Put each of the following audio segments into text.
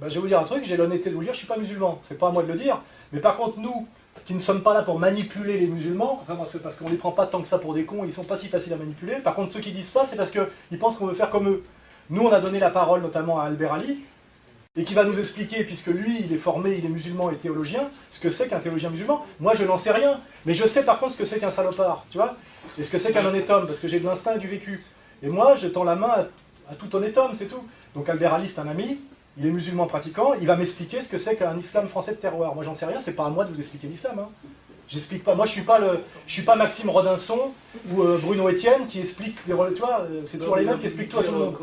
Ben, je vais vous dire un truc, j'ai l'honnêteté de vous dire, je ne suis pas musulman, c'est pas à moi de le dire, mais par contre, nous, qui ne sommes pas là pour manipuler les musulmans, enfin, parce qu'on ne les prend pas tant que ça pour des cons, ils ne sont pas si faciles à manipuler, par contre, ceux qui disent ça, c'est parce qu'ils pensent qu'on veut faire comme eux. Nous, on a donné la parole notamment à Albert Ali, et qui va nous expliquer, puisque lui, il est formé, il est musulman et théologien, ce que c'est qu'un théologien musulman. Moi, je n'en sais rien, mais je sais par contre ce que c'est qu'un salopard, tu vois, et ce que c'est qu'un honnête homme, parce que j'ai de l'instinct et du vécu. Et moi, je tends la main à tout honnête homme, c'est tout. Donc Albert Ali, c'est un ami, il est musulman pratiquant, il va m'expliquer ce que c'est qu'un islam français de terroir. Moi, j'en sais rien, c'est pas à moi de vous expliquer l'islam. Hein. J'explique pas. Moi, je suis pas Maxime Rodinson ou Bruno Etienne qui explique tu vois, c'est toujours les mêmes qui expliquent tout à tout le monde.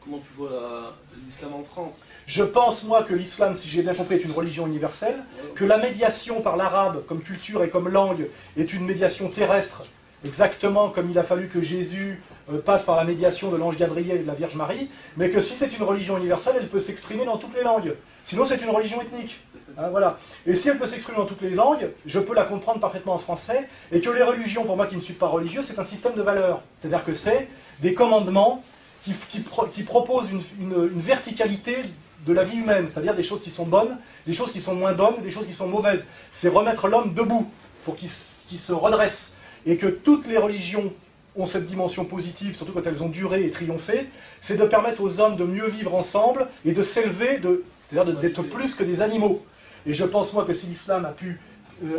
Comment tu vois l'islam en France? Je pense, moi, que l'islam, si j'ai bien compris, est une religion universelle, que la médiation par l'arabe, comme culture et comme langue, est une médiation terrestre, exactement comme il a fallu que Jésus passe par la médiation de l'ange Gabriel et de la Vierge Marie, mais que si c'est une religion universelle, elle peut s'exprimer dans toutes les langues. Sinon, c'est une religion ethnique. Hein, voilà. Et si elle peut s'exprimer dans toutes les langues, je peux la comprendre parfaitement en français, et que les religions, pour moi qui ne suis pas religieux, c'est un système de valeurs. C'est-à-dire que c'est des commandements qui proposent une verticalité de la vie humaine, c'est-à-dire des choses qui sont bonnes, des choses qui sont moins bonnes, des choses qui sont mauvaises. C'est remettre l'homme debout, pour qu'il se redresse. Et que toutes les religions ont cette dimension positive, surtout quand elles ont duré et triomphé, c'est de permettre aux hommes de mieux vivre ensemble et de s'élever, c'est-à-dire d'être plus que des animaux. Et je pense, moi, que si l'islam a pu,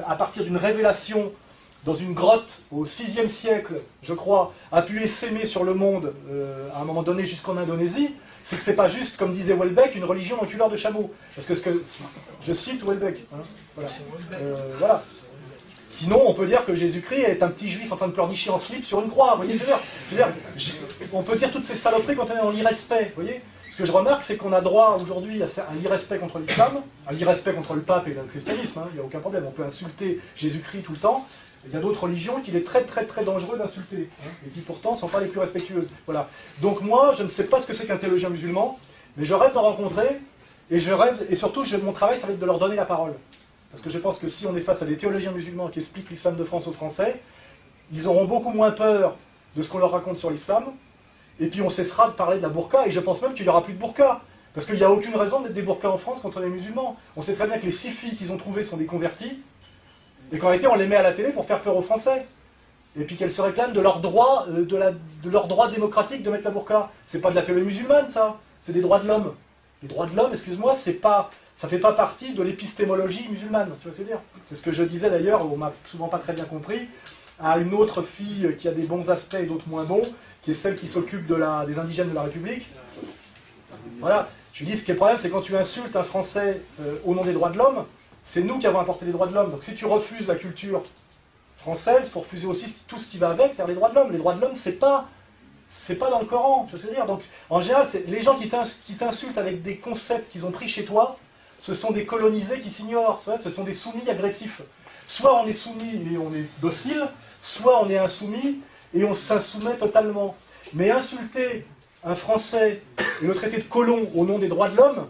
à partir d'une révélation dans une grotte au VIe siècle, je crois, a pu essaimer sur le monde, à un moment donné jusqu'en Indonésie, c'est que c'est pas juste, comme disait Houellebecq, une religion en couleur de chameau. Parce que, je cite Houellebecq. Hein, voilà. Voilà. Sinon, on peut dire que Jésus-Christ est un petit juif en train de pleurnicher en slip sur une croix. Vous voyez, on peut dire toutes ces saloperies quand on est dans l'irrespect. Vous voyez, ce que je remarque, c'est qu'on a droit aujourd'hui à l'irrespect contre l'islam, à l'irrespect contre le pape et le christianisme. Hein, il n'y a aucun problème. On peut insulter Jésus-Christ tout le temps. Il y a d'autres religions qu'il est très très très dangereux d'insulter, hein, et qui pourtant ne sont pas les plus respectueuses. Voilà. Donc moi, je ne sais pas ce que c'est qu'un théologien musulman, mais je rêve d'en rencontrer, et je rêve, et surtout, mon travail, ça va être de leur donner la parole. Parce que je pense que si on est face à des théologiens musulmans qui expliquent l'islam de France aux Français, ils auront beaucoup moins peur de ce qu'on leur raconte sur l'islam, et puis on cessera de parler de la burqa, et je pense même qu'il n'y aura plus de burqa. Parce qu'il n'y a aucune raison d'être des burqas en France contre les musulmans. On sait très bien que les 6 filles qu'ils ont trouvées sont des convertis, et qu'en réalité, on les met à la télé pour faire peur aux Français. Et puis qu'elles se réclament de leur droit, de leur droit démocratique de mettre la burqa. C'est pas de la théologie musulmane, ça. C'est des droits de l'homme. Les droits de l'homme, excuse-moi, ça fait pas partie de l'épistémologie musulmane. Tu vois ce que je veux dire? C'est ce que je disais d'ailleurs, on m'a souvent pas très bien compris, à une autre fille qui a des bons aspects et d'autres moins bons, qui est celle qui s'occupe des indigènes de la République. Voilà. Je lui dis, ce qui est le problème, c'est quand tu insultes un Français au nom des droits de l'homme, c'est nous qui avons apporté les droits de l'homme. Donc si tu refuses la culture française, il faut refuser aussi tout ce qui va avec, c'est-à-dire les droits de l'homme. Les droits de l'homme, c'est pas dans le Coran, tu vois ce que je veux dire. Donc en général, les gens qui t'insultent avec des concepts qu'ils ont pris chez toi, ce sont des colonisés qui s'ignorent, ce sont des soumis agressifs. Soit on est soumis et on est docile, soit on est insoumis et on s'insoumet totalement. Mais insulter un Français et le traiter de colon au nom des droits de l'homme,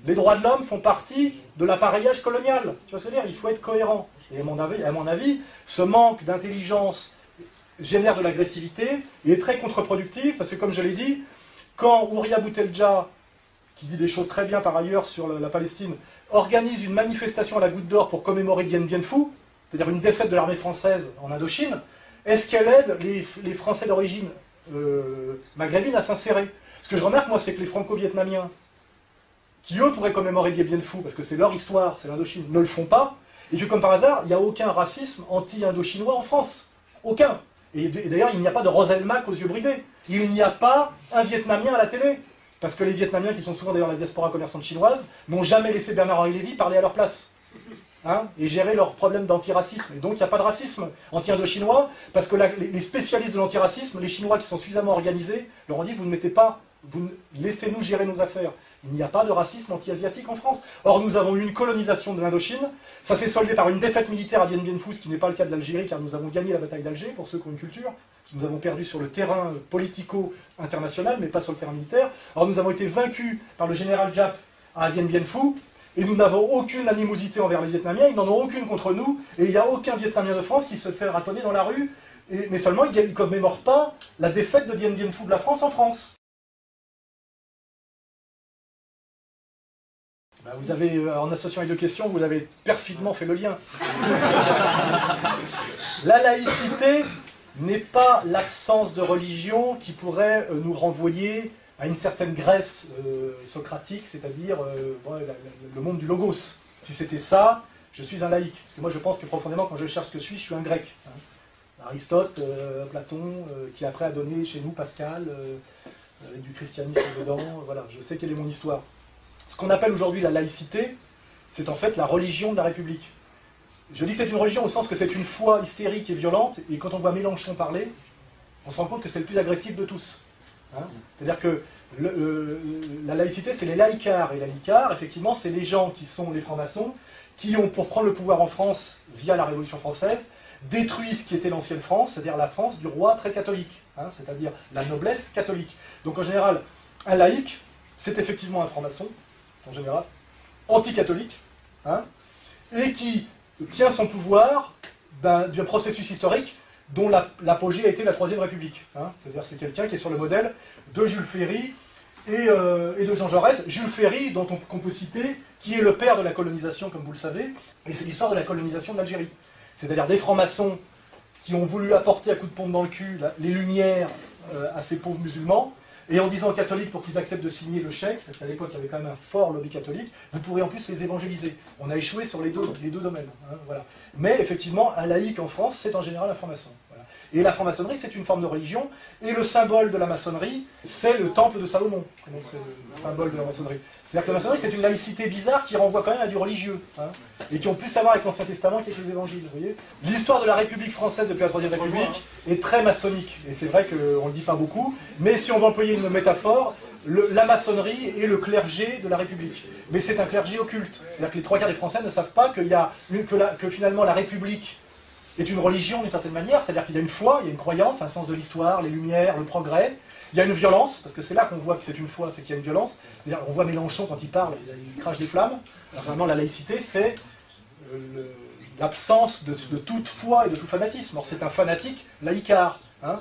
les droits de l'homme font partie de l'appareillage colonial. Tu vois ce que je veux dire? Il faut être cohérent. Et à mon avis, ce manque d'intelligence génère de l'agressivité et est très contre-productif, parce que comme je l'ai dit, quand Ouria Boutelja, qui dit des choses très bien par ailleurs sur la Palestine, organise une manifestation à la Goutte d'Or pour commémorer Dien Bien Phu, c'est-à-dire une défaite de l'armée française en Indochine, est-ce qu'elle aide les Français d'origine maghrébine à s'insérer? Ce que je remarque, moi, c'est que les Franco-Vietnamiens, qui eux pourraient commémorer Dien Bien Phu, parce que c'est leur histoire, c'est l'Indochine, ne le font pas, et que comme par hasard, il n'y a aucun racisme anti-indochinois en France. Aucun. Et d'ailleurs, il n'y a pas de Roselmack aux yeux bridés. Il n'y a pas un Vietnamien à la télé. Parce que les Vietnamiens, qui sont souvent d'ailleurs la diaspora commerçante chinoise, n'ont jamais laissé Bernard-Henri Lévy parler à leur place. Hein, et gérer leurs problèmes d'antiracisme. Et donc il n'y a pas de racisme anti-indo-chinois, parce que les spécialistes de l'antiracisme, les Chinois qui sont suffisamment organisés, leur ont dit, laissez-nous gérer nos affaires. Il n'y a pas de racisme anti-asiatique en France. Or, nous avons eu une colonisation de l'Indochine. Ça s'est soldé par une défaite militaire à Dien Bien Phu, ce qui n'est pas le cas de l'Algérie, car nous avons gagné la bataille d'Alger, pour ceux qui ont une culture. Nous avons perdu sur le terrain politico-international, mais pas sur le terrain militaire. Alors, nous avons été vaincus par le général Giap à Dien Bien Phu, et nous n'avons aucune animosité envers les Vietnamiens, ils n'en ont aucune contre nous, et il n'y a aucun Vietnamien de France qui se fait ratonner dans la rue, mais seulement il ne commémore pas la défaite de Dien Bien Phu de la France en France. Ben, vous avez, en associant les deux questions, vous avez perfidement fait le lien. La laïcité n'est pas l'absence de religion qui pourrait nous renvoyer à une certaine Grèce socratique, c'est-à-dire le monde du logos. Si c'était ça, je suis un laïc. Parce que moi je pense que profondément, quand je cherche ce que je suis un grec. Hein. Aristote, Platon, qui après a donné chez nous Pascal, avec du christianisme dedans, voilà, je sais quelle est mon histoire. Ce qu'on appelle aujourd'hui la laïcité, c'est en fait la religion de la République. Je dis que c'est une religion au sens que c'est une foi hystérique et violente, et quand on voit Mélenchon parler, on se rend compte que c'est le plus agressif de tous. Hein, c'est-à-dire que la laïcité, c'est les laïcards, et les laïcards, effectivement, c'est les gens qui sont les francs-maçons, qui ont, pour prendre le pouvoir en France, via la Révolution française, détruit ce qui était l'ancienne France, c'est-à-dire la France du roi très catholique, hein, c'est-à-dire la noblesse catholique. Donc en général, un laïc, c'est effectivement un franc-maçon, en général, anti-catholique, hein, et qui tient son pouvoir d'un processus historique dont l'apogée a été la Troisième République. Hein, c'est-à-dire c'est quelqu'un qui est sur le modèle de Jules Ferry et de Jean Jaurès. Jules Ferry, dont qu'on peut citer, qui est le père de la colonisation, comme vous le savez, et c'est l'histoire de la colonisation de l'Algérie. C'est-à-dire des francs-maçons qui ont voulu apporter à coups de pompe dans le cul les lumières à ces pauvres musulmans, et en disant aux catholiques pour qu'ils acceptent de signer le chèque, parce qu'à l'époque il y avait quand même un fort lobby catholique, vous pourrez en plus les évangéliser. On a échoué sur les deux domaines. Hein, voilà. Mais effectivement, un laïc en France, c'est en général un franc-maçon. Voilà. Et la franc-maçonnerie, c'est une forme de religion, et le symbole de la maçonnerie, c'est le temple de Salomon. Donc c'est le symbole de la maçonnerie. C'est-à-dire que la maçonnerie, c'est une laïcité bizarre qui renvoie quand même à du religieux, hein, et qui ont plus à voir avec l'Ancien Testament qu'avec les évangiles. L'histoire de la République française depuis la Troisième République est très maçonnique, et c'est vrai qu'on ne le dit pas beaucoup, mais si on veut employer une métaphore, la maçonnerie est le clergé de la République. Mais c'est un clergé occulte. C'est-à-dire que les trois quarts des Français ne savent pas que finalement la République est une religion d'une certaine manière, c'est-à-dire qu'il y a une foi, il y a une croyance, un sens de l'histoire, les lumières, le progrès. Il y a une violence, parce que c'est là qu'on voit que c'est une foi, c'est qu'il y a une violence. On voit Mélenchon quand il parle, il crache des flammes. Alors, vraiment, la laïcité, c'est l'absence de toute foi et de tout fanatisme. Or, c'est un fanatique laïcard. Hein.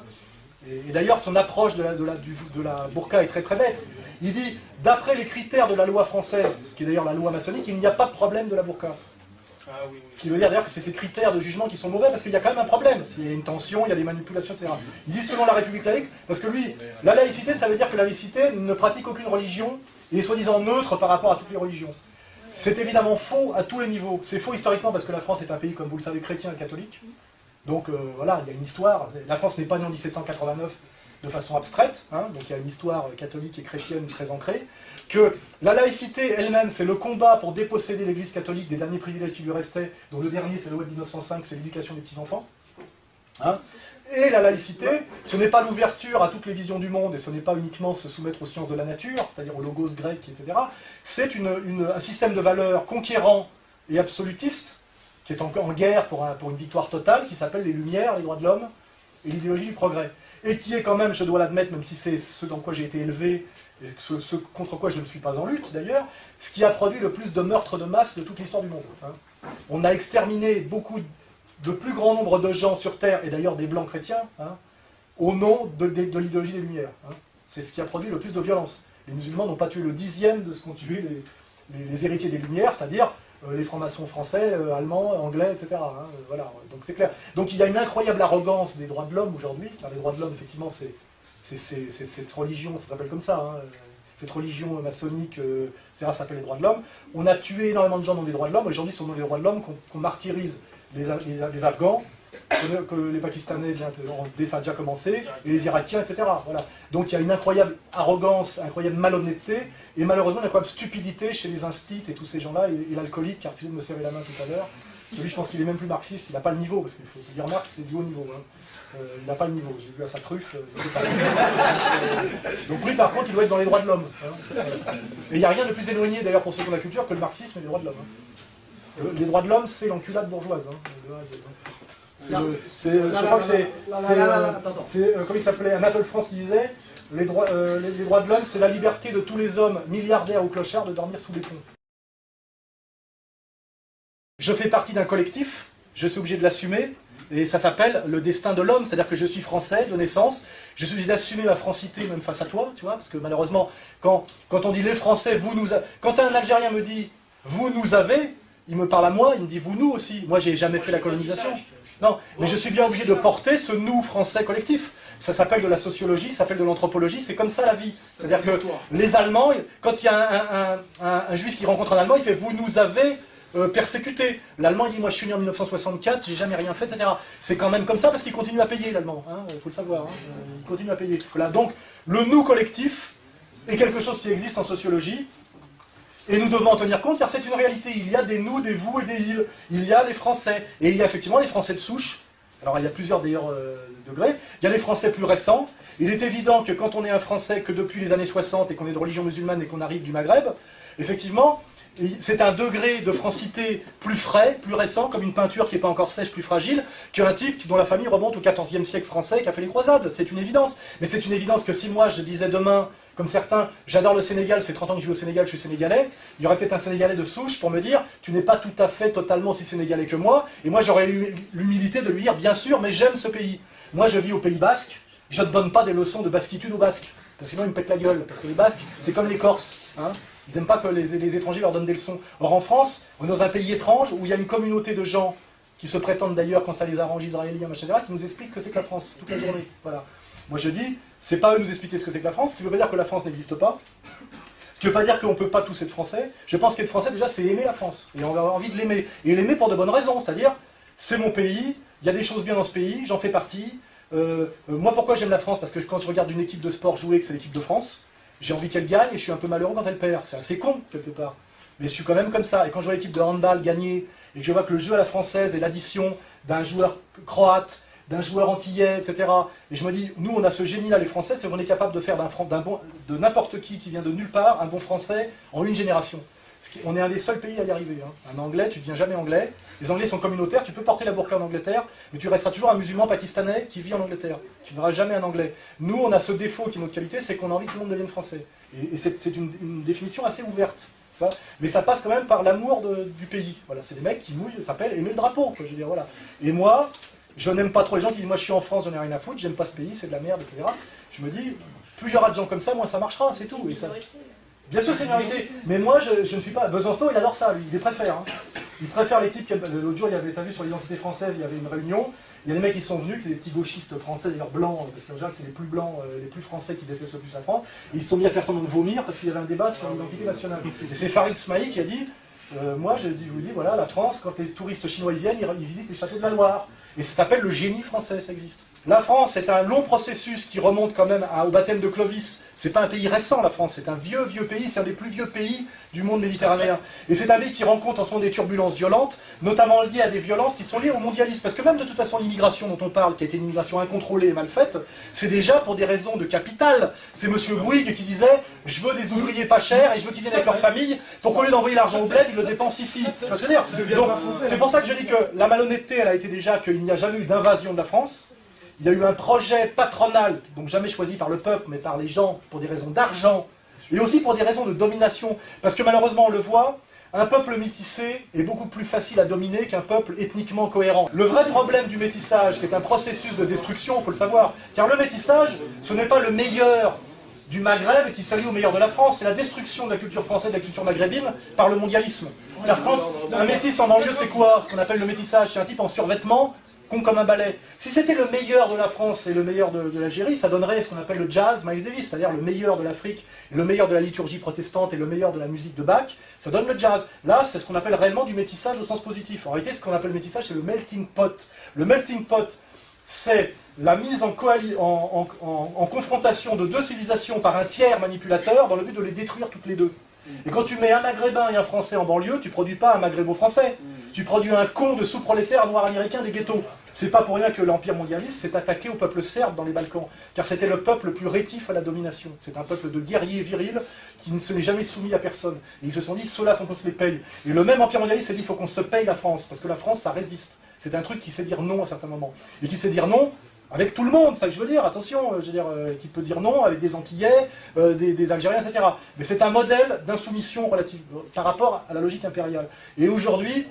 Et d'ailleurs, son approche de la burqa est très très bête. Il dit, d'après les critères de la loi française, ce qui est d'ailleurs la loi maçonnique, il n'y a pas de problème de la burqa. Ah, oui, oui. Ce qui veut dire d'ailleurs que c'est ces critères de jugement qui sont mauvais, parce qu'il y a quand même un problème. Il y a une tension, il y a des manipulations, etc. Il dit selon la République laïque, parce que lui, la laïcité, ça veut dire que la laïcité ne pratique aucune religion, et est soi-disant neutre par rapport à toutes les religions. C'est évidemment faux à tous les niveaux. C'est faux historiquement, parce que la France est un pays, comme vous le savez, chrétien et catholique. Donc voilà, il y a une histoire. La France n'est pas née en 1789 de façon abstraite, hein, donc il y a une histoire catholique et chrétienne très ancrée, que la laïcité elle-même, c'est le combat pour déposséder l'Église catholique des derniers privilèges qui lui restaient, dont le dernier, c'est la loi de 1905, c'est l'éducation des petits-enfants. Hein. Et la laïcité, ce n'est pas l'ouverture à toutes les visions du monde, et ce n'est pas uniquement se soumettre aux sciences de la nature, c'est-à-dire aux logos grecs, etc. C'est un système de valeurs conquérant et absolutiste, qui est en guerre pour une victoire totale, qui s'appelle les Lumières, les droits de l'homme, et l'idéologie du progrès. Et qui est quand même, je dois l'admettre, même si c'est ce dans quoi j'ai été élevé, et ce contre quoi je ne suis pas en lutte d'ailleurs, ce qui a produit le plus de meurtres de masse de toute l'histoire du monde. Hein. On a exterminé de plus grand nombre de gens sur Terre, et d'ailleurs des blancs chrétiens, hein, au nom de l'idéologie des Lumières. Hein. C'est ce qui a produit le plus de violence. Les musulmans n'ont pas tué le 10e de ce qu'ont tué les héritiers des Lumières, c'est-à-dire les francs-maçons français, allemands, anglais, etc. Hein, voilà, donc c'est clair. Donc il y a une incroyable arrogance des droits de l'homme aujourd'hui, car les droits de l'homme, effectivement, c'est cette religion, ça s'appelle comme ça, hein, cette religion maçonnique, etc., ça s'appelle les droits de l'homme. On a tué énormément de gens dans les droits de l'homme, aujourd'hui, ce sont les droits de l'homme qu'on martyrise les Afghans, que les Pakistanais, dès ça a déjà commencé, et les Irakiens, etc. Voilà. Donc il y a une incroyable arrogance, incroyable malhonnêteté, et malheureusement une incroyable stupidité chez les instits et tous ces gens-là, et l'alcoolique qui a refusé de me serrer la main tout à l'heure. Lui, je pense qu'il est même plus marxiste, il n'a pas le niveau, parce qu'il faut dire Marx, c'est du haut niveau. Hein. Il n'a pas le niveau, j'ai vu à sa truffe. Donc oui, par contre, il doit être dans les droits de l'homme. Hein. Et il n'y a rien de plus éloigné, d'ailleurs, pour ceux qui ont la culture, que le marxisme et les droits de l'homme. Hein. Les droits de l'homme, c'est l'enculade bourgeoise. Hein. Je crois que c'est comment il s'appelait, Anatole France qui disait les droits de l'homme, c'est la liberté de tous les hommes, milliardaires ou clochards, de dormir sous les ponts. Je fais partie d'un collectif, je suis obligé de l'assumer, Et ça s'appelle le destin de l'homme, c'est-à-dire que je suis français de naissance, je suis obligé d'assumer ma francité même face à toi, tu vois, parce que malheureusement, quand on dit les Français, vous nous avez... Quand un Algérien me dit vous nous avez, il me parle à moi, il me dit vous nous aussi. Moi, j'ai jamais fait la colonisation. Non, mais je suis bien obligé de porter ce nous français collectif. Ça s'appelle de la sociologie, ça s'appelle de l'anthropologie, c'est comme ça la vie. C'est-à-dire que les Allemands, quand il y a un juif qui rencontre un Allemand, il fait vous nous avez persécuté. L'Allemand il dit moi je suis né en 1964, j'ai jamais rien fait, etc. C'est quand même comme ça parce qu'il continue à payer l'Allemand, il faut le savoir, il continue à payer. Voilà, donc le nous collectif est quelque chose qui existe en sociologie. Et nous devons en tenir compte car c'est une réalité. Il y a des nous, des vous et des ils. Il y a les Français. Et il y a effectivement les Français de souche. Alors il y a plusieurs d'ailleurs degrés. Il y a les Français plus récents. Il est évident que quand on est un Français que depuis les années 60 et qu'on est de religion musulmane et qu'on arrive du Maghreb, effectivement, c'est un degré de francité plus frais, plus récent, comme une peinture qui n'est pas encore sèche, plus fragile, qu'un type dont la famille remonte au XIVe siècle français qui a fait les croisades. C'est une évidence. Mais c'est une évidence que si moi je disais demain, comme certains, j'adore le Sénégal, ça fait 30 ans que je vis au Sénégal, je suis sénégalais, il y aurait peut-être un Sénégalais de souche pour me dire, tu n'es pas tout à fait totalement aussi sénégalais que moi, et moi j'aurais eu l'humilité de lui dire, bien sûr, mais j'aime ce pays. Moi je vis au Pays Basque, je ne te donne pas des leçons de basquitude aux Basques, parce que sinon ils me pètent la gueule, parce que les Basques, c'est comme les Corses, hein. Ils n'aiment pas que les étrangers leur donnent des leçons. Or en France, on est dans un pays étrange où il y a une communauté de gens qui se prétendent d'ailleurs, quand ça les arrange, israéliens, etc., qui nous expliquent que c'est que la France, toute la journée. Voilà. Moi je dis, c'est pas eux de nous expliquer ce que c'est que la France, ce qui ne veut pas dire que la France n'existe pas, ce qui ne veut pas dire qu'on ne peut pas tous être français. Je pense qu'être français déjà c'est aimer la France, et on a envie de l'aimer. Et l'aimer pour de bonnes raisons, c'est-à-dire, c'est mon pays, il y a des choses bien dans ce pays, j'en fais partie. Moi pourquoi j'aime la France? Parce que quand je regarde une équipe de sport jouer, que c'est l'équipe de France, j'ai envie qu'elle gagne et je suis un peu malheureux quand elle perd. C'est assez con, quelque part. Mais je suis quand même comme ça. Et quand je vois l'équipe de handball gagner, et que je vois que le jeu à la française est l'addition d'un joueur croate, d'un joueur antillais, etc. Et je me dis, nous on a ce génie-là, les Français, c'est qu'on est capable de faire de n'importe qui vient de nulle part, un bon Français en une génération. On est un des seuls pays à y arriver. Un Anglais, tu ne deviens jamais Anglais. Les Anglais sont communautaires, tu peux porter la burqa en Angleterre, mais tu resteras toujours un musulman pakistanais qui vit en Angleterre. Tu ne verras jamais un Anglais. Nous, on a ce défaut qui est notre qualité, c'est qu'on a envie que tout le monde devienne français. Et c'est une définition assez ouverte. Mais ça passe quand même par l'amour du pays. Voilà, c'est des mecs qui mouillent, ça s'appelle aimer le drapeau. Quoi, je veux dire, voilà. Et moi, je n'aime pas trop les gens qui disent moi je suis en France, j'en ai rien à foutre, j'aime pas ce pays, c'est de la merde, etc. Je me dis, plus il y aura de gens comme ça, moins ça marchera, c'est tout. Et ça... Bien sûr, c'est une réalité. Mais moi, je ne suis pas... Besançon, il adore ça, lui. Il les préfère. Il préfère les types... L'autre jour, il y avait, t'as vu, sur l'identité française, il y avait une réunion. Il y a des mecs qui sont venus, qui sont des petits gauchistes français, d'ailleurs blancs, parce qu'en général, c'est les plus blancs, les plus français qui détestent le plus la France. Et ils se sont mis à faire semblant de vomir parce qu'il y avait un débat sur l'identité nationale. Et c'est Farid Smaï qui a dit, moi, je vous dis, voilà, la France, quand les touristes chinois y viennent, ils visitent les châteaux de la Loire. Et ça s'appelle le génie français, ça existe. La France, c'est un long processus qui remonte quand même au baptême de Clovis. C'est pas un pays récent, la France, c'est un vieux pays, c'est un des plus vieux pays du monde méditerranéen. Et c'est un pays qui rencontre en ce moment des turbulences violentes, notamment liées à des violences qui sont liées au mondialisme. Parce que même de toute façon, l'immigration dont on parle, qui a été une immigration incontrôlée et mal faite, c'est déjà pour des raisons de capital. C'est M. Bouygues qui disait, je veux des ouvriers pas chers et je veux qu'ils viennent avec leur famille, pour qu'au lieu d'envoyer l'argent au bled, ils le dépensent ici. C'est pour ça que je dis que la malhonnêteté, elle a été déjà qu'il n'y a jamais eu d'invasion de la France. Il y a eu un projet patronal, donc jamais choisi par le peuple, mais par les gens, pour des raisons d'argent, et aussi pour des raisons de domination. Parce que malheureusement, on le voit, un peuple métissé est beaucoup plus facile à dominer qu'un peuple ethniquement cohérent. Le vrai problème du métissage, qui est un processus de destruction, il faut le savoir, car le métissage, ce n'est pas le meilleur du Maghreb qui s'allie au meilleur de la France, c'est la destruction de la culture française, de la culture maghrébine, par le mondialisme. Car quand un métis en banlieue, c'est quoi? Ce qu'on appelle le métissage, c'est un type en survêtement, con comme un balai. Si c'était le meilleur de la France et le meilleur de l'Algérie, ça donnerait ce qu'on appelle le jazz Miles Davis, c'est-à-dire le meilleur de l'Afrique, le meilleur de la liturgie protestante et le meilleur de la musique de Bach, ça donne le jazz. Là, c'est ce qu'on appelle réellement du métissage au sens positif. En réalité, ce qu'on appelle le métissage, c'est le melting pot. Le melting pot, c'est la mise en confrontation de deux civilisations par un tiers manipulateur dans le but de les détruire toutes les deux. Et quand tu mets un Maghrébin et un Français en banlieue, tu produis pas un Maghrébo-Français. Tu produis un con de sous-prolétaire noir américain des ghettos. C'est pas pour rien que l'Empire mondialiste s'est attaqué au peuple serbe dans les Balkans. Car c'était le peuple le plus rétif à la domination. C'est un peuple de guerriers virils qui ne se n'est jamais soumis à personne. Et ils se sont dit, ceux-là, il faut qu'on se les paye. Et le même Empire mondialiste s'est dit, il faut qu'on se paye la France. Parce que la France, ça résiste. C'est un truc qui sait dire non à certains moments. Et qui sait dire non avec tout le monde, c'est ça que je veux dire, attention, je veux dire, qui peut dire non avec des Antillais, des Algériens, etc. Mais c'est un modèle d'insoumission relative par rapport à la logique impériale. Et aujourd'hui,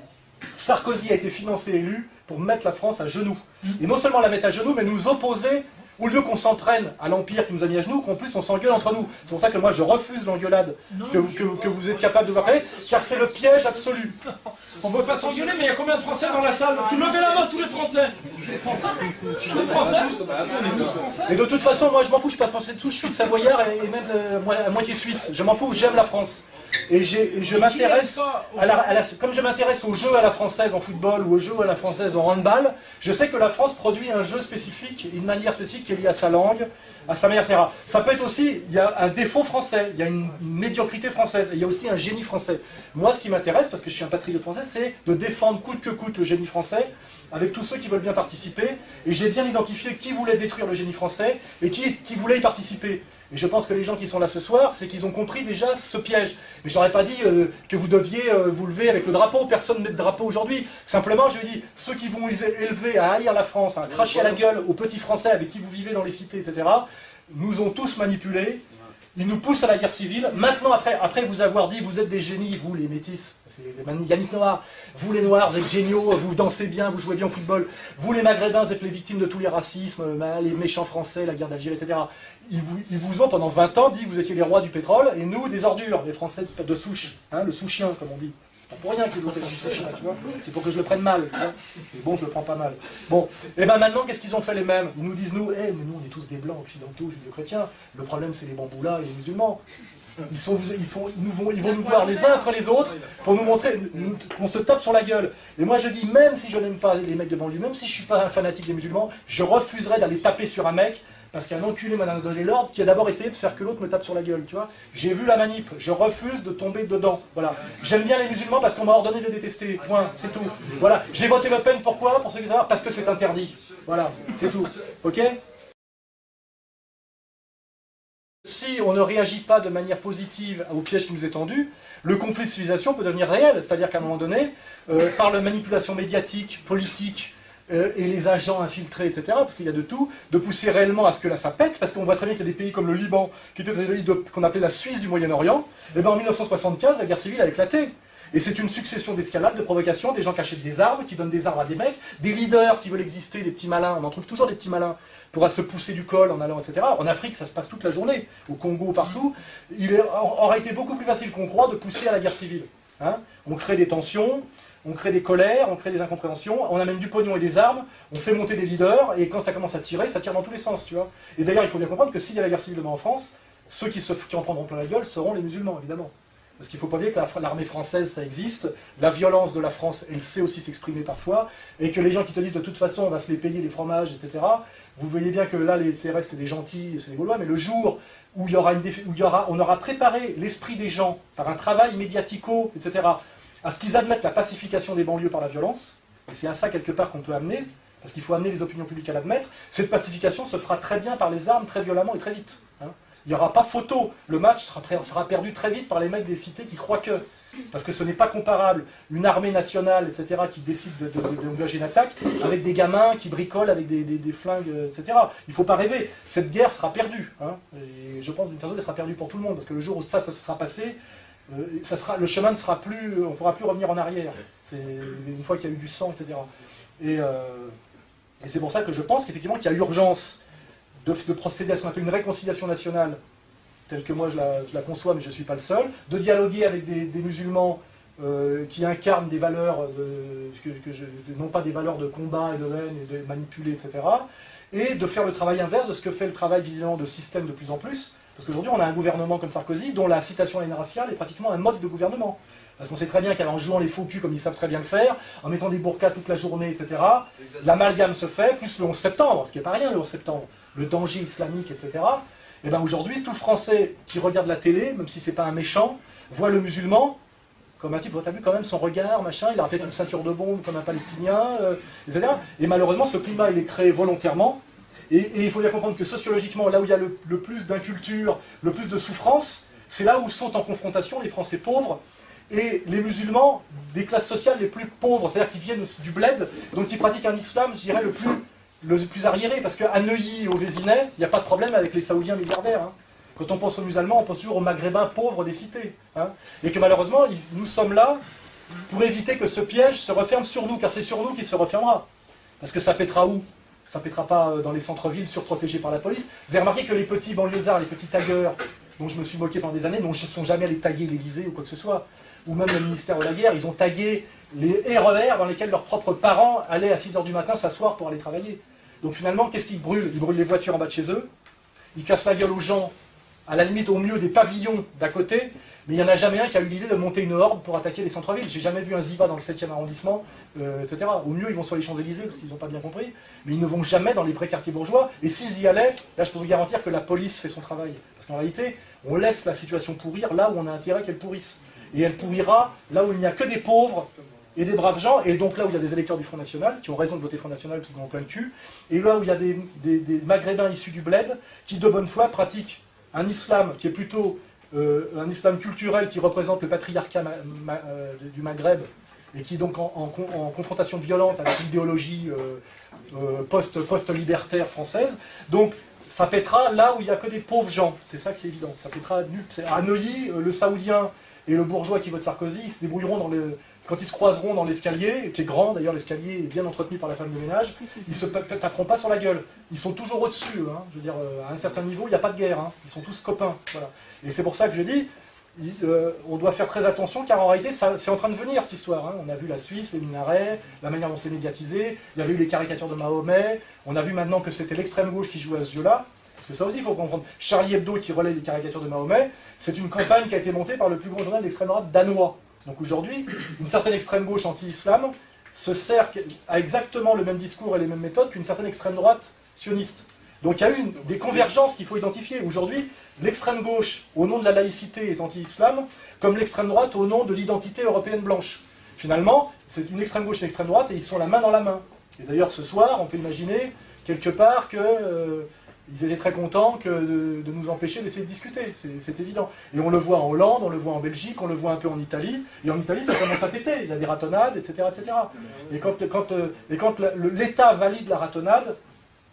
Sarkozy a été financé et élu pour mettre la France à genoux. Et non seulement la mettre à genoux, mais nous opposer, au lieu qu'on s'en prenne à l'Empire qui nous a mis à genoux, qu'en plus on s'engueule entre nous. C'est pour ça que moi je refuse l'engueulade que vous êtes capable de voir créer, car c'est le piège absolu. On ne veut pas s'engueuler, mais il y a combien de Français dans la salle? Levez la main, tous les Français. Les Français? Tous les Français? On est tous Français. Et de toute façon, moi je m'en fous, je suis pas français de souche, je suis savoyard et même à moitié suisse. Je m'en fous, j'aime la France. Et je m'intéresse, comme je m'intéresse aux jeux à la française en football ou aux jeux à la française en handball, je sais que la France produit un jeu spécifique, une manière spécifique qui est liée à sa langue, à sa manière, etc. Ça peut être aussi, il y a un défaut français, il y a une médiocrité française, il y a aussi un génie français. Moi, ce qui m'intéresse, parce que je suis un patriote français, c'est de défendre coûte que coûte le génie français, avec tous ceux qui veulent bien participer, et j'ai bien identifié qui voulait détruire le génie français, et qui voulait y participer. Et je pense que les gens qui sont là ce soir, c'est qu'ils ont compris déjà ce piège. Mais je n'aurais pas dit que vous deviez vous lever avec le drapeau, personne ne met de drapeau aujourd'hui. Simplement, je dis, ceux qui vont élever à haïr la France, à cracher à la gueule aux petits Français avec qui vous vivez dans les cités, etc., nous ont tous manipulés. Ils nous poussent à la guerre civile. Maintenant, après vous avoir dit, vous êtes des génies, vous les métis, c'est Yannick Noir, vous les Noirs, vous êtes géniaux, vous dansez bien, vous jouez bien au football, vous les Maghrébins, vous êtes les victimes de tous les racismes, les méchants Français, la guerre d'Algérie, etc. Ils vous ont pendant 20 ans dit que vous étiez les rois du pétrole, et nous, des ordures, des Français de souche, hein, le sous-chien, comme on dit. C'est pas pour rien qu'ils ont fait ce chien, tu vois. C'est pour que je le prenne mal. Tu vois. Mais bon, je le prends pas mal. Bon, et ben maintenant, qu'est-ce qu'ils ont fait les mêmes? Ils nous disent, nous, mais nous, on est tous des blancs occidentaux, judéo-chrétiens. Le problème, c'est les bamboulas et les musulmans. Ils vont nous voir les uns après les autres pour nous montrer qu'on se tape sur la gueule. Et moi, je dis, même si je n'aime pas les mecs de banlieue, même si je suis pas un fanatique des musulmans, je refuserais d'aller taper sur un mec parce qu'un enculé m'a donné l'ordre qui a d'abord essayé de faire que l'autre me tape sur la gueule, tu vois. J'ai vu la manip, je refuse de tomber dedans, voilà. J'aime bien les musulmans parce qu'on m'a ordonné de les détester, point, c'est tout. Voilà, j'ai voté Le Pen, pourquoi? Pour ceux qui savent, parce que c'est interdit. Voilà, c'est tout, ok? Si on ne réagit pas de manière positive au piège qui nous est tendu, le conflit de civilisation peut devenir réel, c'est-à-dire qu'à un moment donné, par la manipulation médiatique, politique, et les agents infiltrés, etc., parce qu'il y a de tout, de pousser réellement à ce que là ça pète, parce qu'on voit très bien qu'il y a des pays comme le Liban, qui étaient des pays qu'on appelait la Suisse du Moyen-Orient, et bien en 1975, la guerre civile a éclaté. Et c'est une succession d'escalades, de provocations, des gens qui achètent des armes, qui donnent des armes à des mecs, des leaders qui veulent exister, des petits malins, on en trouve toujours des petits malins, pour se pousser du col en allant, etc. En Afrique, ça se passe toute la journée, au Congo, partout. Il aurait été beaucoup plus facile qu'on croit de pousser à la guerre civile. Hein, on crée des tensions, on crée des colères, on crée des incompréhensions, on amène du pognon et des armes, on fait monter des leaders, et quand ça commence à tirer, ça tire dans tous les sens, tu vois. Et d'ailleurs, il faut bien comprendre que s'il y a la guerre civile demain en France, ceux qui en prendront plein la gueule seront les musulmans, évidemment. Parce qu'il ne faut pas oublier que l'armée française, ça existe, la violence de la France, elle sait aussi s'exprimer parfois, et que les gens qui te disent de toute façon, on va se les payer, les fromages, etc., vous voyez bien que là, les CRS, c'est des gentils, c'est des Gaulois, mais le jour où on aura préparé l'esprit des gens par un travail médiatico, etc., à ce qu'ils admettent la pacification des banlieues par la violence, et c'est à ça quelque part qu'on peut amener, parce qu'il faut amener les opinions publiques à l'admettre, cette pacification se fera très bien par les armes, très violemment et très vite. Hein. Il n'y aura pas photo, le match sera perdu très vite par les mecs des cités qui croient que, parce que ce n'est pas comparable, une armée nationale, etc., qui décide d'engager une attaque, avec des gamins qui bricolent avec des flingues, etc. Il ne faut pas rêver, cette guerre sera perdue, hein. Et je pense d'une façon, elle sera perdue pour tout le monde, parce que le jour où ça se sera passé, le chemin ne sera plus, on ne pourra plus revenir en arrière. C'est une fois qu'il y a eu du sang, etc. Et c'est pour ça que je pense qu'effectivement qu'il y a urgence de procéder à ce qu'on appelle une réconciliation nationale, telle que moi je la conçois, mais je ne suis pas le seul, de dialoguer avec des musulmans qui incarnent des valeurs, non pas des valeurs de combat et de haine et de manipuler, etc. Et de faire le travail inverse de ce que fait le travail visiblement de système de plus en plus. Parce qu'aujourd'hui, on a un gouvernement comme Sarkozy, dont la citation à la haine raciale est pratiquement un mode de gouvernement. Parce qu'on sait très bien qu'en jouant les faux culs comme ils savent très bien le faire, en mettant des burkas toute la journée, etc., l'amalgame se fait, plus le 11 septembre, ce qui n'est pas rien le 11 septembre, le danger islamique, etc. Et bien aujourd'hui, tout Français qui regarde la télé, même si c'est pas un méchant, voit le musulman comme un type, t'as vu quand même son regard, machin, il a fait une ceinture de bombe comme un Palestinien, etc. Et malheureusement, ce climat, il est créé volontairement. Et il faut bien comprendre que sociologiquement, là où il y a le plus d'inculture, le plus de souffrance, c'est là où sont en confrontation les Français pauvres et les musulmans des classes sociales les plus pauvres, c'est-à-dire qui viennent du bled, donc qui pratiquent un islam, je dirais, le plus arriéré, parce qu'à Neuilly et au Vésinet, il n'y a pas de problème avec les Saoudiens milliardaires. Hein. Quand on pense aux musulmans, on pense toujours aux Maghrébins pauvres des cités. Hein. Et que malheureusement, nous sommes là pour éviter que ce piège se referme sur nous, car c'est sur nous qu'il se refermera. Parce que ça pètera où? Ça pètera pas dans les centres-villes surprotégés par la police. Vous avez remarqué que les petits banlieusards, les petits taggeurs, dont je me suis moqué pendant des années, ne sont jamais allés taguer l'Élysée ou quoi que ce soit. Ou même le ministère de la Guerre, ils ont tagué les RER dans lesquels leurs propres parents allaient à 6 h du matin s'asseoir pour aller travailler. Donc finalement, qu'est-ce qu'ils brûlent? Ils brûlent les voitures en bas de chez eux, ils cassent la gueule aux gens, à la limite au mieux des pavillons d'à côté, mais il n'y en a jamais un qui a eu l'idée de monter une horde pour attaquer les centres-villes. J'ai jamais vu un Ziva dans le 7e arrondissement, etc. Au mieux, ils vont sur les Champs-Élysées parce qu'ils n'ont pas bien compris, mais ils ne vont jamais dans les vrais quartiers bourgeois. Et s'ils y allaient, là je peux vous garantir que la police fait son travail. Parce qu'en réalité, on laisse la situation pourrir là où on a intérêt qu'elle pourrisse. Et elle pourrira là où il n'y a que des pauvres et des braves gens, et donc là où il y a des électeurs du Front National, qui ont raison de voter Front National parce qu'ils en ont plein le cul, et là où il y a des maghrébins issus du bled, qui de bonne foi pratiquent un islam qui est plutôt un islam culturel qui représente le patriarcat du Maghreb, et qui est donc en confrontation violente avec l'idéologie post-libertaire française. Donc ça pètera là où il n'y a que des pauvres gens, c'est ça qui est évident. Ça pètera à Neuilly, le Saoudien et le bourgeois qui vote Sarkozy, ils se débrouilleront quand ils se croiseront dans l'escalier, qui est grand d'ailleurs, l'escalier est bien entretenu par la femme de ménage, ils ne se taperont pas sur la gueule. Ils sont toujours au-dessus, hein. Je veux dire, à un certain niveau, il n'y a pas de guerre, hein. Ils sont tous copains. Voilà. Et c'est pour ça que je dis, on doit faire très attention, car en réalité, c'est en train de venir, cette histoire. Hein. On a vu la Suisse, les minarets, la manière dont c'est médiatisé, il y avait eu les caricatures de Mahomet, on a vu maintenant que c'était l'extrême gauche qui jouait à ce jeu-là, parce que ça aussi, il faut comprendre. Charlie Hebdo, qui relaie les caricatures de Mahomet, c'est une campagne qui a été montée par le plus grand journal d'extrême droite danois. Donc aujourd'hui, une certaine extrême gauche anti-islam se sert à exactement le même discours et les mêmes méthodes qu'une certaine extrême droite sioniste. Donc il y a eu des convergences qu'il faut identifier. Aujourd'hui, l'extrême gauche, au nom de la laïcité, est anti-islam, comme l'extrême droite au nom de l'identité européenne blanche. Finalement, c'est une extrême gauche et une extrême droite, et ils sont la main dans la main. Et d'ailleurs, ce soir, on peut imaginer, quelque part, que... ils étaient très contents de nous empêcher d'essayer de discuter, c'est évident. Et on le voit en Hollande, on le voit en Belgique, on le voit un peu en Italie, et en Italie ça commence à péter, il y a des ratonnades, etc. etc. Et quand l'État valide la ratonnade,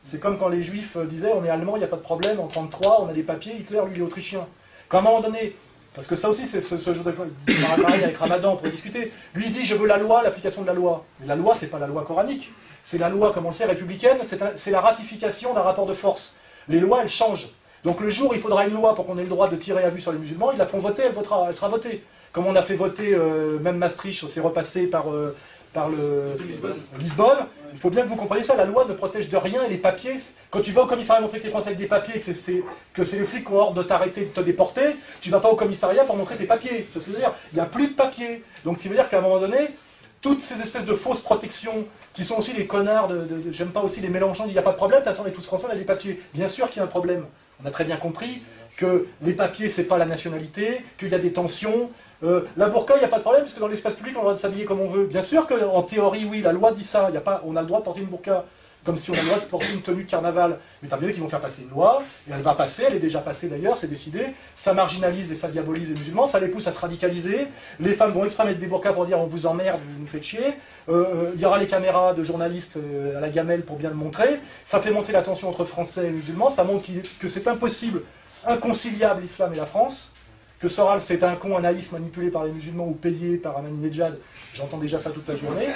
c'est comme quand les Juifs disaient on est allemand, il n'y a pas de problème, en 1933 on a des papiers, Hitler lui il est autrichien. Quand à un moment donné, parce que ça aussi c'est ce jeu de pareil avec Ramadan pour discuter, lui il dit je veux la loi, l'application de la loi. Mais la loi c'est pas la loi coranique, c'est la loi, comme on le sait, républicaine, c'est la ratification d'un rapport de force. Les lois, elles changent. Donc le jour où il faudra une loi pour qu'on ait le droit de tirer à vue sur les musulmans, ils la font voter, elle sera votée. Comme on a fait voter, même Maastricht, c'est repassé par Lisbonne. Il faut bien que vous compreniez ça, la loi ne protège de rien, et les papiers, quand tu vas au commissariat montrer que tu es français avec des papiers, que c'est les flics qui ont ordre de t'arrêter, de te déporter, tu vas pas au commissariat pour montrer tes papiers. Tu vois ce que je veux dire? Il n'y a plus de papiers. Donc ça veut dire qu'à un moment donné, toutes ces espèces de fausses protections, qui sont aussi des connards, j'aime pas aussi les mélangeants, il n'y a pas de problème, de toute façon on est tous français, on a des papiers. Bien sûr qu'il y a un problème. On a très bien compris que les papiers, c'est pas la nationalité, qu'il y a des tensions. La burqa, il n'y a pas de problème, parce que dans l'espace public, on a le droit de s'habiller comme on veut. Bien sûr qu'en théorie, oui, la loi dit ça, on a le droit de porter une burqa, comme si on a le droit de porter une tenue de carnaval. Mais t'as bien vu qu'ils vont faire passer une loi, et elle va passer, elle est déjà passée d'ailleurs, c'est décidé, ça marginalise et ça diabolise les musulmans, ça les pousse à se radicaliser, les femmes vont exprès mettre des burqas pour dire on vous emmerde, vous nous faites chier, il y aura les caméras de journalistes à la gamelle pour bien le montrer, ça fait monter la tension entre Français et musulmans, ça montre que c'est impossible, inconciliable l'islam et la France, que Soral c'est un con, un naïf manipulé par les musulmans ou payé par un Ahmadinejad, j'entends déjà ça toute la journée.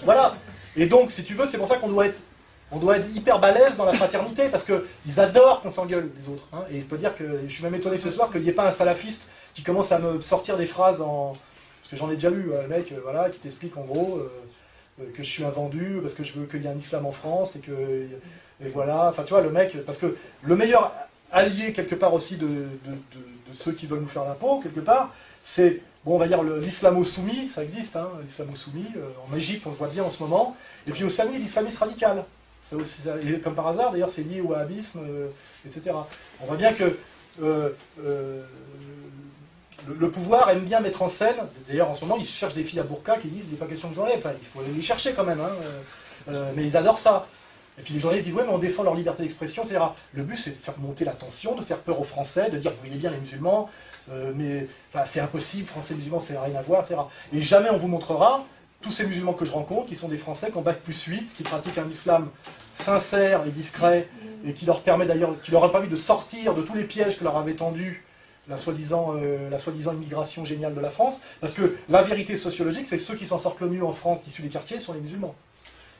Voilà. Et donc, si tu veux, c'est pour ça qu'on doit être hyper balèze dans la fraternité, parce qu'ils adorent qu'on s'engueule, les autres. Hein. Et je peux dire que je suis même étonné ce soir qu'il n'y ait pas un salafiste qui commence à me sortir des phrases en... Parce que j'en ai déjà eu, le mec voilà, qui t'explique en gros que je suis un vendu, parce que je veux qu'il y ait un islam en France, et voilà, enfin tu vois, le mec... Parce que le meilleur allié, quelque part aussi, de ceux qui veulent nous faire l'impôt, quelque part, c'est... Bon, on va dire l'islamo-soumis, ça existe, hein, l'islamo-soumis, en Égypte on le voit bien en ce moment, et puis aussi l'islamisme radical. Ça aussi, et comme par hasard, d'ailleurs, c'est lié au wahhabisme, etc. On voit bien que le pouvoir aime bien mettre en scène, d'ailleurs en ce moment ils cherchent des filles à burqa qui disent il n'est pas question que j'enlève, enfin il faut aller les chercher quand même, hein, mais ils adorent ça. Et puis les journalistes disent, oui, mais on défend leur liberté d'expression, etc. Le but, c'est de faire monter la tension, de faire peur aux Français, de dire, vous voyez bien les musulmans, mais enfin, c'est impossible, Français musulmans, ça n'a rien à voir, etc. Et jamais on vous montrera tous ces musulmans que je rencontre, qui sont des Français, qui ont bac plus 8, qui pratiquent un islam sincère et discret, et qui leur permet d'ailleurs, qui leur a permis de sortir de tous les pièges que leur avait tendus la soi-disant immigration géniale de la France, parce que la vérité sociologique, c'est que ceux qui s'en sortent le mieux en France, issus des quartiers, sont les musulmans.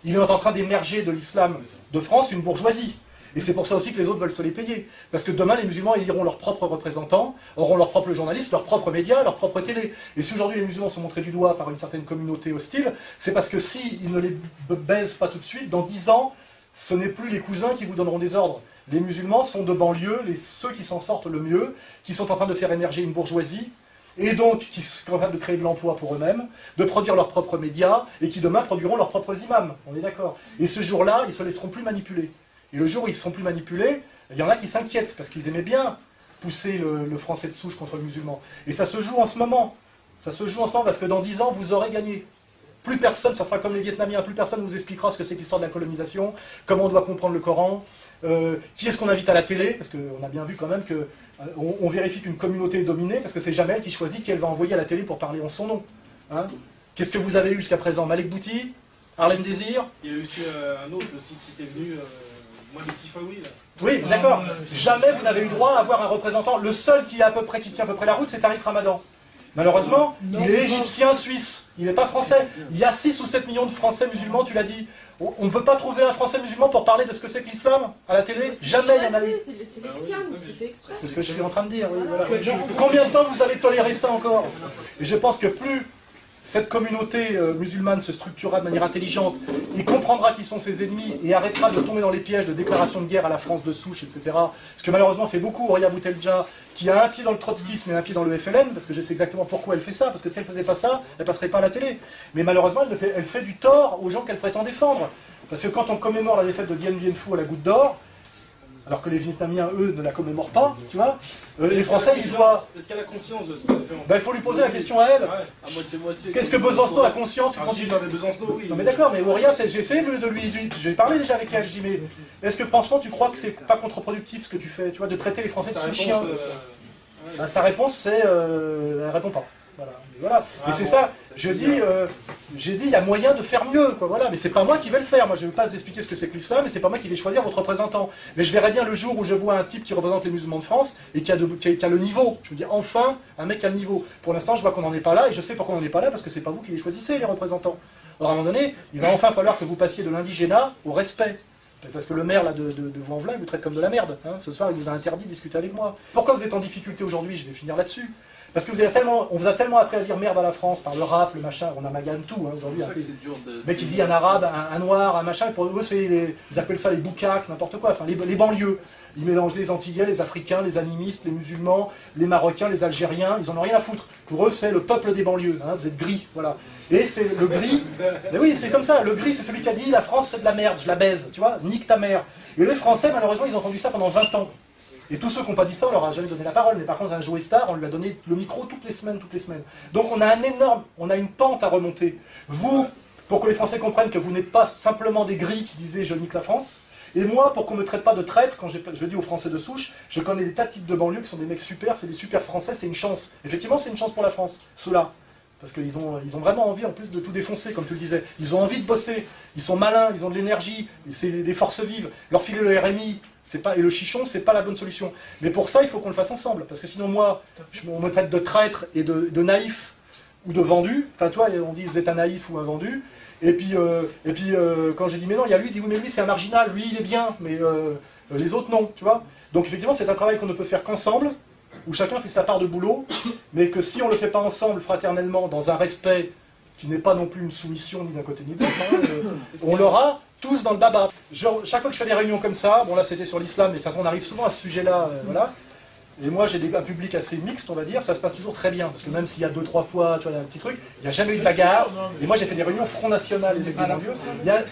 Il est en train d'émerger de l'islam de France une bourgeoisie. Et c'est pour ça aussi que les autres veulent se les payer. Parce que demain, les musulmans éliront leurs propres représentants, auront leurs propres journalistes, leurs propres médias, leurs propres télé. Et si aujourd'hui les musulmans sont montrés du doigt par une certaine communauté hostile, c'est parce que s'ils ne les baisent pas tout de suite, dans 10 ans, ce n'est plus les cousins qui vous donneront des ordres. Les musulmans sont de banlieue, ceux qui s'en sortent le mieux, qui sont en train de faire émerger une bourgeoisie, et donc qui sont capables de créer de l'emploi pour eux-mêmes, de produire leurs propres médias, et qui demain produiront leurs propres imams. On est d'accord. Et ce jour-là, ils ne se laisseront plus manipuler. Et le jour où ils ne sont plus manipulés, il y en a qui s'inquiètent, parce qu'ils aimaient bien pousser le français de souche contre le musulman. Et ça se joue en ce moment. Ça se joue en ce moment, parce que dans 10 ans, vous aurez gagné. Plus personne, ça sera comme les Vietnamiens, plus personne vous expliquera ce que c'est que l'histoire de la colonisation, comment on doit comprendre le Coran, qui est-ce qu'on invite à la télé, parce qu'on a bien vu quand même que on vérifie qu'une communauté est dominée, parce que c'est jamais elle qui choisit qui elle va envoyer à la télé pour parler en son nom. Hein. Qu'est-ce que vous avez eu jusqu'à présent? Malik Bouti, Harlem Désir. Il y a eu aussi un autre aussi qui était venu, Mohamed Sifawi. Là. Oui, d'accord. Jamais vous n'avez eu droit à avoir un représentant. Le seul qui tient à peu près la route, c'est Tariq Ramadan. Malheureusement, il est égyptien suisse, il n'est pas français. Il y a 6 ou 7 millions de Français musulmans, tu l'as dit. On ne peut pas trouver un Français musulman pour parler de ce que c'est que l'islam à la télé. Jamais il y en a eu. C'est ce que je suis en train de dire. Oui, voilà. Combien de temps vous allez tolérer ça encore? Et je pense que plus cette communauté musulmane se structurera de manière intelligente, il comprendra qui sont ses ennemis et arrêtera de tomber dans les pièges de déclaration de guerre à la France de souche, etc. Ce que malheureusement fait beaucoup Ouria Boutelja, qui a un pied dans le trotskisme et un pied dans le FLN, parce que je sais exactement pourquoi elle fait ça, parce que si elle ne faisait pas ça, elle ne passerait pas à la télé. Mais malheureusement, elle fait du tort aux gens qu'elle prétend défendre. Parce que quand on commémore la défaite de Dien Bien Phu à la Goutte d'Or, alors que les Vietnamiens, eux, ne la commémorent pas, tu vois, les Français, ils voient... Est-ce qu'elle a conscience de ce qu'elle fait en fait? Il faut lui poser la question à elle. Ouais, à moitié-moitié. Qu'est-ce que Besançon a conscience? Ah si, non mais Besançon, oui. Non mais d'accord, mais Ouria, j'ai essayé de lui... J'ai parlé déjà avec elle, je dis, mais est-ce que franchement tu crois que c'est pas contre-productif ce que tu fais, tu vois, de traiter les Français de sous-chiens? Sa réponse, c'est... elle répond pas. Voilà. Mais, voilà. Mais c'est ça, j'ai dit, il y a moyen de faire mieux, quoi, voilà. Mais c'est pas moi qui vais le faire, moi je ne vais pas vous expliquer ce que c'est que l'islam, et c'est pas moi qui vais choisir votre représentant. Mais je verrai bien le jour où je vois un type qui représente les musulmans de France, et qui a le niveau. Je me dis, enfin, un mec qui a le niveau. Pour l'instant, je vois qu'on n'en est pas là, et je sais pourquoi on n'en est pas là, parce que c'est pas vous qui les choisissez, les représentants. Alors à un moment donné, il va enfin falloir que vous passiez de l'indigénat au respect. Parce que le maire là, de Vaux-en-Velin, il vous traite comme de la merde. Hein. Ce soir, il vous a interdit de discuter avec moi. Pourquoi vous êtes en difficulté aujourd'hui? Je vais finir là-dessus. Parce que on vous a tellement appris à dire merde à la France, par le rap, le machin, on amalgame tout hein, aujourd'hui. Le mec il dit un arabe, un noir, un machin, pour eux ils appellent ça les boucaques, n'importe quoi, enfin les banlieues. Ils mélangent les Antillais, les Africains, les animistes, les musulmans, les Marocains, les Algériens, ils en ont rien à foutre. Pour eux c'est le peuple des banlieues, hein, vous êtes gris, voilà. Et c'est le gris, mais oui c'est comme ça, le gris c'est celui qui a dit la France c'est de la merde, je la baise, tu vois, nique ta mère. Et les Français malheureusement ils ont entendu ça pendant 20 ans. Et tous ceux qui n'ont pas dit ça, on leur a jamais donné la parole. Mais par contre, un Joe Star, on lui a donné le micro toutes les semaines. Donc on a une pente à remonter. Vous, pour que les Français comprennent que vous n'êtes pas simplement des gris qui disaient « je nique la France », et moi, pour qu'on ne me traite pas de traître, quand je dis aux Français de souche, je connais des tas de types de banlieues qui sont des mecs super, c'est des super Français, c'est une chance. Effectivement, c'est une chance pour la France, ceux-là. Parce qu'ils ont vraiment envie, en plus, de tout défoncer, comme tu le disais. Ils ont envie de bosser, ils sont malins, ils ont de l'énergie, c'est des forces vives. Leur filer le RMI et le chichon, c'est pas la bonne solution. Mais pour ça, il faut qu'on le fasse ensemble. Parce que sinon, moi, on me traite de traître et de naïf ou de vendu. Enfin, toi, on dit, vous êtes un naïf ou un vendu. Et puis quand j'ai dit, mais non, il y a lui, il dit, oui, mais lui, c'est un marginal, lui, il est bien, mais les autres, non, tu vois. Donc, effectivement, c'est un travail qu'on ne peut faire qu'ensemble, où chacun fait sa part de boulot, mais que si on ne le fait pas ensemble, fraternellement, dans un respect qui n'est pas non plus une soumission ni d'un côté ni de l'autre, on l'aura tous dans le baba. Chaque fois que je fais des réunions comme ça, bon là c'était sur l'islam, mais de toute façon on arrive souvent à ce sujet-là, voilà. Et moi j'ai un public assez mixte, on va dire, ça se passe toujours très bien, parce que même s'il y a 2-3 fois, tu vois, un petit truc, il n'y a jamais eu de bagarre. Et moi j'ai fait des réunions Front National, les banlieues,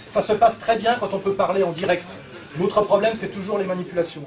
ça se passe très bien quand on peut parler en direct. L'autre problème, c'est toujours les manipulations.